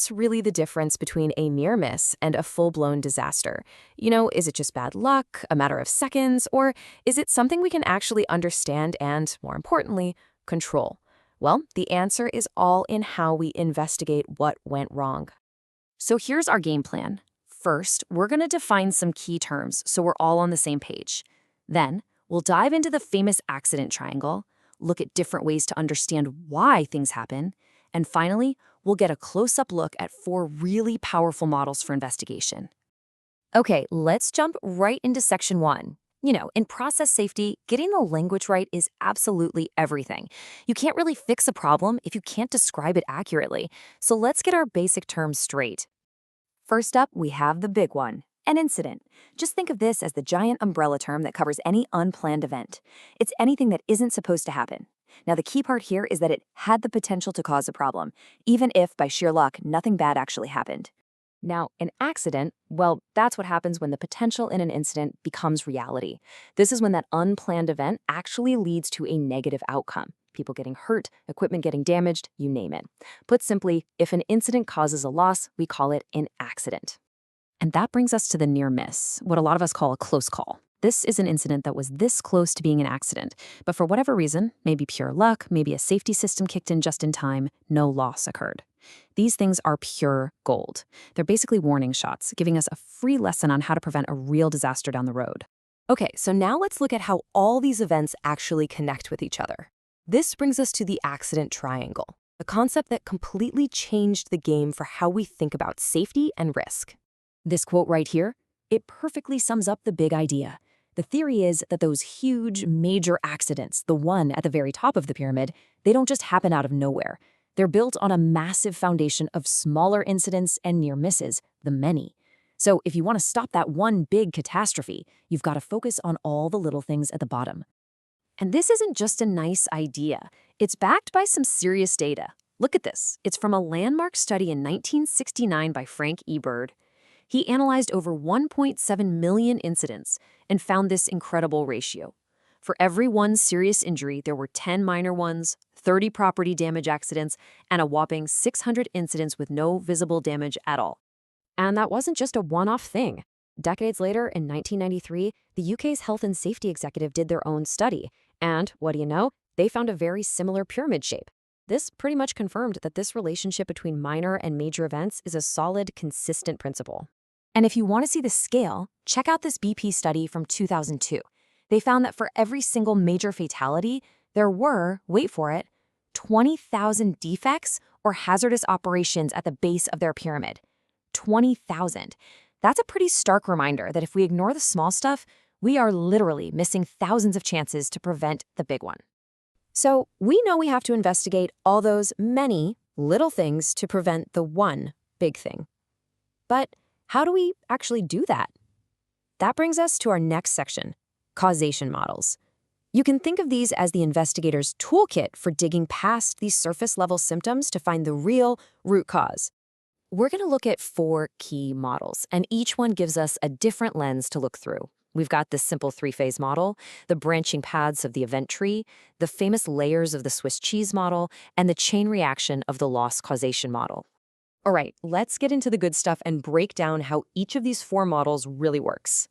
what's really the difference between a near miss and a full-blown disaster? Is it just bad luck, a matter of seconds, or is it something we can actually understand and, more importantly, control? Well, the answer is all in how we investigate what went wrong. So here's our game plan. First, we're going to define some key terms so we're all on the same page. Then, we'll dive into the famous accident triangle, look at different ways to understand why things happen, and finally, we'll get a close-up look at 4 really powerful models for investigation. Okay, let's jump right into section 1. In process safety, getting the language right is absolutely everything. You can't really fix a problem if you can't describe it accurately. So let's get our basic terms straight. First up, we have the big one, an incident. Just think of this as the giant umbrella term that covers any unplanned event. It's anything that isn't supposed to happen. Now, the key part here is that it had the potential to cause a problem, even if, by sheer luck, nothing bad actually happened. Now, an accident, well, that's what happens when the potential in an incident becomes reality. This is when that unplanned event actually leads to a negative outcome. People getting hurt, equipment getting damaged, you name it. Put simply, if an incident causes a loss, we call it an accident. And that brings us to the near miss, what a lot of us call a close call. This is an incident that was this close to being an accident, but for whatever reason, maybe pure luck, maybe a safety system kicked in just in time, no loss occurred. These things are pure gold. They're basically warning shots, giving us a free lesson on how to prevent a real disaster down the road. Okay, so now let's look at how all these events actually connect with each other. This brings us to the accident triangle, a concept that completely changed the game for how we think about safety and risk. This quote right here, it perfectly sums up the big idea. The theory is that those huge, major accidents, the one at the very top of the pyramid, they don't just happen out of nowhere. They're built on a massive foundation of smaller incidents and near misses, the many. So if you want to stop that one big catastrophe, you've got to focus on all the little things at the bottom. And this isn't just a nice idea. It's backed by some serious data. Look at this. It's from a landmark study in 1969 by Frank E. Bird. He analyzed over 1.7 million incidents and found this incredible ratio. For every one serious injury, there were 10 minor ones, 30 property damage accidents, and a whopping 600 incidents with no visible damage at all. And that wasn't just a one-off thing. Decades later, in 1993, the UK's health and safety executive did their own study. And, what do you know? They found a very similar pyramid shape. This pretty much confirmed that this relationship between minor and major events is a solid, consistent principle. And if you want to see the scale, check out this BP study from 2002. They found that for every single major fatality, there were, wait for it, 20,000 defects or hazardous operations at the base of their pyramid. 20,000. That's a pretty stark reminder that if we ignore the small stuff, we are literally missing thousands of chances to prevent the big one. So we know we have to investigate all those many little things to prevent the one big thing. But how do we actually do that? That brings us to our next section, causation models. You can think of these as the investigator's toolkit for digging past these surface-level symptoms to find the real root cause. We're going to look at 4 key models, and each one gives us a different lens to look through. We've got the simple 3-phase model, the branching paths of the event tree, the famous layers of the Swiss cheese model, and the chain reaction of the loss causation model. All right, let's get into the good stuff and break down how each of these 4 models really works.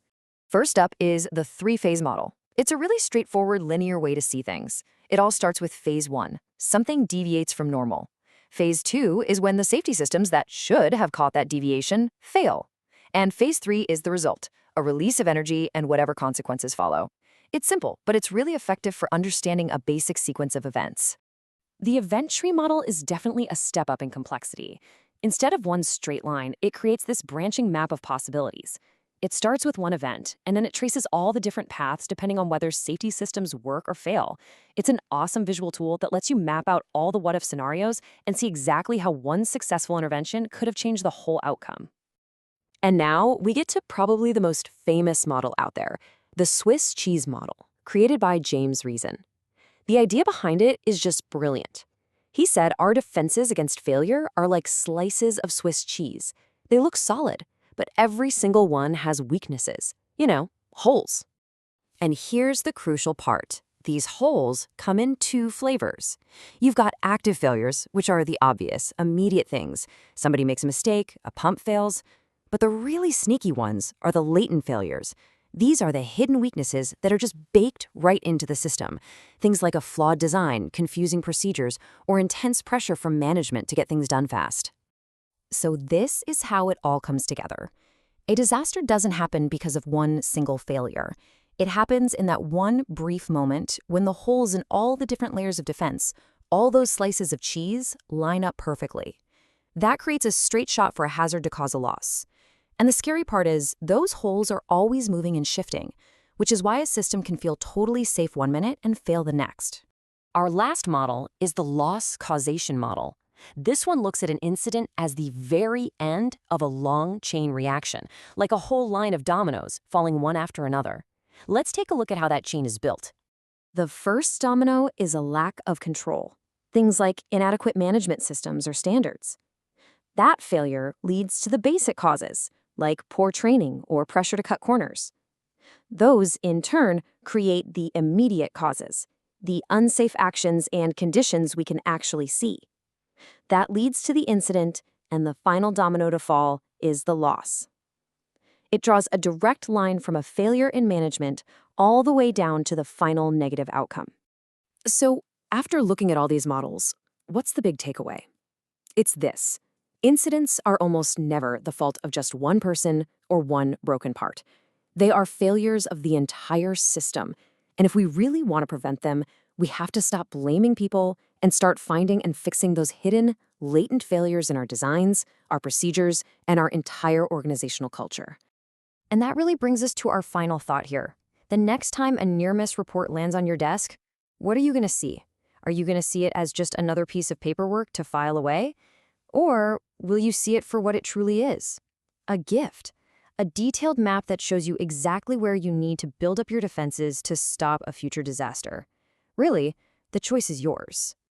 First up is the 3-phase model. It's a really straightforward linear way to see things. It all starts with phase 1. Something deviates from normal. Phase 2 is when the safety systems that should have caught that deviation fail. And phase 3 is the result, a release of energy and whatever consequences follow. It's simple, but it's really effective for understanding a basic sequence of events. The event tree model is definitely a step up in complexity. Instead of one straight line, it creates this branching map of possibilities. It starts with one event, and then it traces all the different paths depending on whether safety systems work or fail. It's an awesome visual tool that lets you map out all the what-if scenarios and see exactly how one successful intervention could have changed the whole outcome. And now we get to probably the most famous model out there, the Swiss cheese model, created by James Reason. The idea behind it is just brilliant. He said our defenses against failure are like slices of Swiss cheese. They look solid, but every single one has weaknesses. Holes. And here's the crucial part. These holes come in two flavors. You've got active failures, which are the obvious, immediate things. Somebody makes a mistake, a pump fails. But the really sneaky ones are the latent failures. These are the hidden weaknesses that are just baked right into the system. Things like a flawed design, confusing procedures, or intense pressure from management to get things done fast. So this is how it all comes together. A disaster doesn't happen because of one single failure. It happens in that one brief moment when the holes in all the different layers of defense, all those slices of cheese, line up perfectly. That creates a straight shot for a hazard to cause a loss. And the scary part is, those holes are always moving and shifting, which is why a system can feel totally safe one minute and fail the next. Our last model is the loss causation model. This one looks at an incident as the very end of a long chain reaction, like a whole line of dominoes falling one after another. Let's take a look at how that chain is built. The first domino is a lack of control. Things like inadequate management systems or standards. That failure leads to the basic causes, like poor training or pressure to cut corners. Those, in turn, create the immediate causes, the unsafe actions and conditions we can actually see. That leads to the incident, and the final domino to fall is the loss. It draws a direct line from a failure in management all the way down to the final negative outcome. So, after looking at all these models, what's the big takeaway? It's this. Incidents are almost never the fault of just one person or one broken part. They are failures of the entire system. And if we really want to prevent them, we have to stop blaming people and start finding and fixing those hidden, latent failures in our designs, our procedures, and our entire organizational culture. And that really brings us to our final thought here. The next time a near-miss report lands on your desk, what are you going to see? Are you going to see it as just another piece of paperwork to file away? Or will you see it for what it truly is? A gift. A detailed map that shows you exactly where you need to build up your defenses to stop a future disaster. Really, the choice is yours.